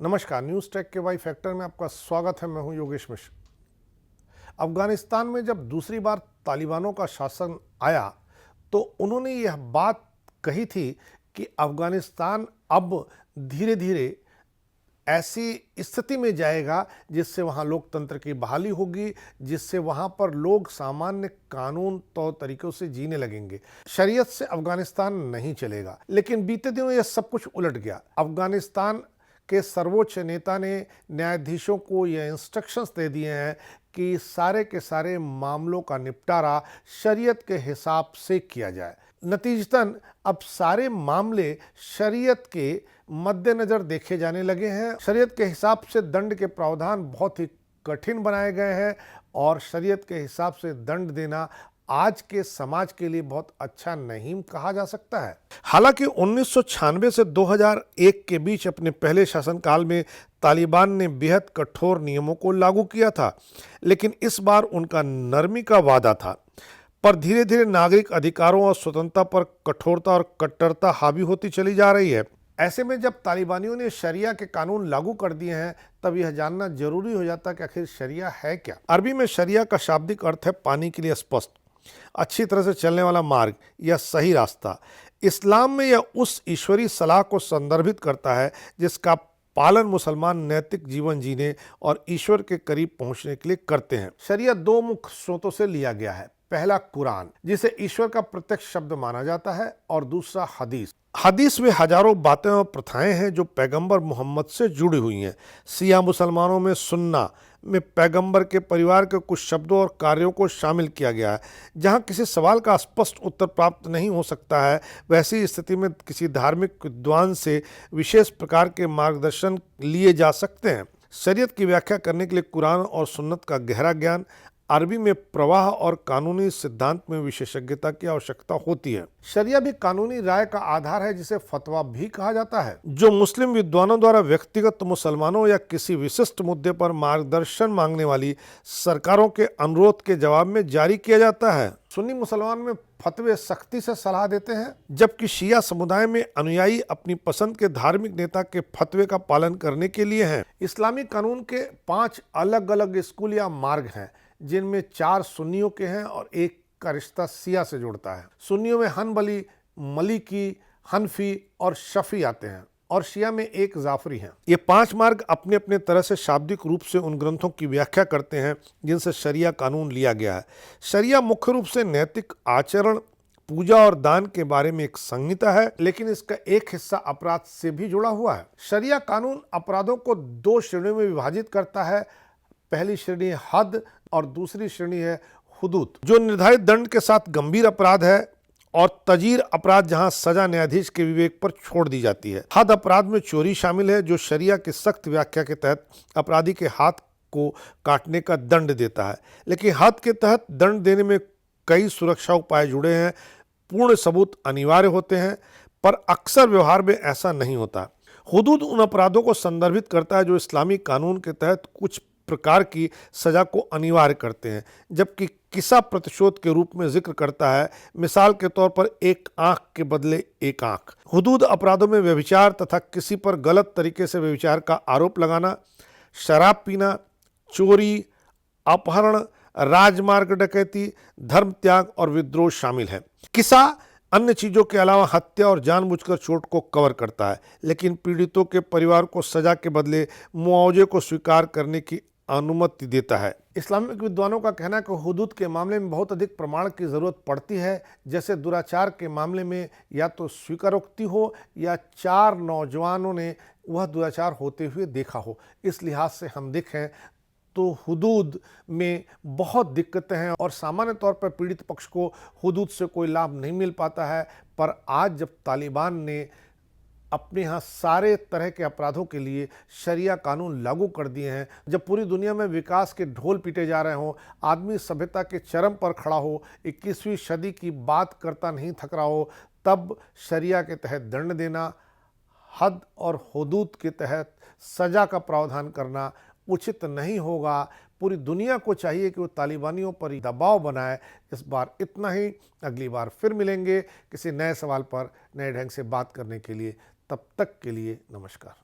नमस्कार, news take के Y factor में आपका स्वागत है। मैं हूं योगेश मिश्र। अफगानिस्तान में जब दूसरी बार तालिबानों का शासन आया तो उन्होंने यह बात कही थी कि अफगानिस्तान अब धीरे धीरे ऐसी स्थिति में जाएगा जिससे वहाँ लोकतंत्र की बहाली होगी, जिससे वहाँ पर लोग सामान्य कानून तौर तरीक़ों से जीने लगेंगे। शरीयत से अफगानिस्तान नहीं चलेगा। लेकिन बीते दिनों यह सब कुछ उलट गया। अफगानिस्तान के सर्वोच्च नेता ने न्यायाधीशों को यह इंस्ट्रक्शंस दे दिए हैं कि सारे के सारे मामलों का निपटारा शरीयत के हिसाब से किया जाए। नतीजतन अब सारे मामले शरीयत के मद्देनज़र देखे जाने लगे हैं। शरीयत के हिसाब से दंड के प्रावधान बहुत ही कठिन बनाए गए हैं और शरीयत के हिसाब से दंड देना आज के समाज के लिए बहुत अच्छा नहीं कहा जा सकता है। हालांकि 1996 से 2001 के बीच अपने पहले शासनकाल में तालिबान ने बेहद कठोर नियमों को लागू किया था, लेकिन इस बार उनका नरमी का वादा था। पर धीरे धीरे नागरिक अधिकारों और स्वतंत्रता पर कठोरता और कट्टरता हावी होती चली जा रही है। ऐसे में जब तालिबानियों ने शरिया के कानून लागू कर दिए हैं तब यह जानना जरूरी हो जाता कि आखिर शरिया है क्या। अरबी में शरिया का शाब्दिक अर्थ है पानी के लिए स्पष्ट, अच्छी तरह से चलने वाला मार्ग या सही रास्ता। इस्लाम में यह उस ईश्वरीय सलाह को संदर्भित करता है जिसका पालन मुसलमान नैतिक जीवन जीने और ईश्वर के करीब पहुंचने के लिए करते हैं। शरिया दो मुख्य स्रोतों से लिया गया है। पहला कुरान, जिसे ईश्वर का प्रत्यक्ष शब्द माना जाता है, और दूसरा हदीस। हदीस में हजारों बातें और प्रथाएं हैं जो पैगंबर मोहम्मद से जुड़ी हुई हैं। सिया मुसलमानों में सुन्ना में पैगंबर के परिवार के कुछ शब्दों और कार्यों को शामिल किया गया है। जहां किसी सवाल का स्पष्ट उत्तर प्राप्त नहीं हो सकता है, वैसी स्थिति में किसी धार्मिक विद्वान से विशेष प्रकार के मार्गदर्शन लिए जा सकते हैं। शरीयत की व्याख्या करने के लिए कुरान और सुन्नत का गहरा ज्ञान, अरबी में प्रवाह और कानूनी सिद्धांत में विशेषज्ञता की आवश्यकता होती है। शरिया भी कानूनी राय का आधार है, जिसे फतवा भी कहा जाता है, जो मुस्लिम विद्वानों द्वारा व्यक्तिगत मुसलमानों या किसी विशिष्ट मुद्दे पर मार्गदर्शन मांगने वाली सरकारों के अनुरोध के जवाब में जारी किया जाता है। सुन्नी मुसलमान में फतवे सख्ती से सलाह देते हैं, जबकि शिया समुदाय में अनुयायी अपनी पसंद के धार्मिक नेता के फतवे का पालन करने के लिए हैं। इस्लामी कानून के 5 अलग अलग स्कूल या मार्ग हैं, जिनमें 4 सुन्नियों के हैं और एक का रिश्ता सिया से जुड़ता है। सुन्नियों में हनबली, मलिकी, हनफी और शफी आते हैं और शिया में एक जाफरी हैं। ये 5 मार्ग अपने अपने तरह से शाब्दिक रूप से उन ग्रंथों की व्याख्या करते हैं जिनसे शरिया कानून लिया गया है। शरिया मुख्य रूप से नैतिक आचरण, पूजा और दान के बारे में एक संहिता है, लेकिन इसका एक हिस्सा अपराध से भी जुड़ा हुआ है। शरिया कानून अपराधों को 2 श्रेणियों में विभाजित करता है। पहली श्रेणी हद और दूसरी श्रेणी है हुदूद, जो निर्धारित दंड के साथ गंभीर अपराध है, और तजीर अपराध, जहां सजा न्यायाधीश के विवेक पर छोड़ दी जाती है। हद अपराध में चोरी शामिल है, जो शरिया की सख्त व्याख्या के तहत अपराधी के हाथ को काटने का दंड देता है। लेकिन हद के तहत दंड देने में कई सुरक्षा उपाय जुड़े हैं। पूर्ण सबूत अनिवार्य होते हैं, पर अक्सर व्यवहार में ऐसा नहीं होता। हुदूद उन अपराधों को संदर्भित करता है जो इस्लामी कानून के तहत कुछ प्रकार की सजा को अनिवार्य करते हैं, जबकि किसा प्रतिशोध के रूप में जिक्र करता है, मिसाल के तौर पर एक आंख के बदले एक आंख। हुदूद अपराधों में व्यभिचार तथा किसी पर गलत तरीके से व्यभिचार का आरोप लगाना, शराब पीना, चोरी, अपहरण, राजमार्ग डकैती, धर्म त्याग और विद्रोह शामिल है। किसा अन्य चीजों के अलावा हत्या और जानबूझकर चोट को कवर करता है, लेकिन पीड़ितों के परिवार को सजा के बदले मुआवजे को स्वीकार करने की अनुमति देता है। इस्लामिक विद्वानों का कहना है कि हुदूद के मामले में बहुत अधिक प्रमाण की जरूरत पड़ती है। जैसे दुराचार के मामले में या तो स्वीकारोक्ति हो या 4 नौजवानों ने वह दुराचार होते हुए देखा हो। इस लिहाज से हम देखें तो हुदूद में बहुत दिक्कतें हैं और सामान्य तौर पर पीड़ित पक्ष को हुदूद से कोई लाभ नहीं मिल पाता है। पर आज जब तालिबान ने अपने यहाँ सारे तरह के अपराधों के लिए शरिया कानून लागू कर दिए हैं, जब पूरी दुनिया में विकास के ढोल पीटे जा रहे हों, आदमी सभ्यता के चरम पर खड़ा हो, 21वीं सदी की बात करता नहीं थक रहा हो, तब शरिया के तहत दंड देना, हद और हुदूद के तहत सजा का प्रावधान करना उचित नहीं होगा। पूरी दुनिया को चाहिए कि वो तालिबानियों पर दबाव बनाए। इस बार इतना ही। अगली बार फिर मिलेंगे किसी नए सवाल पर नए ढंग से बात करने के लिए। तब तक के लिए नमस्कार।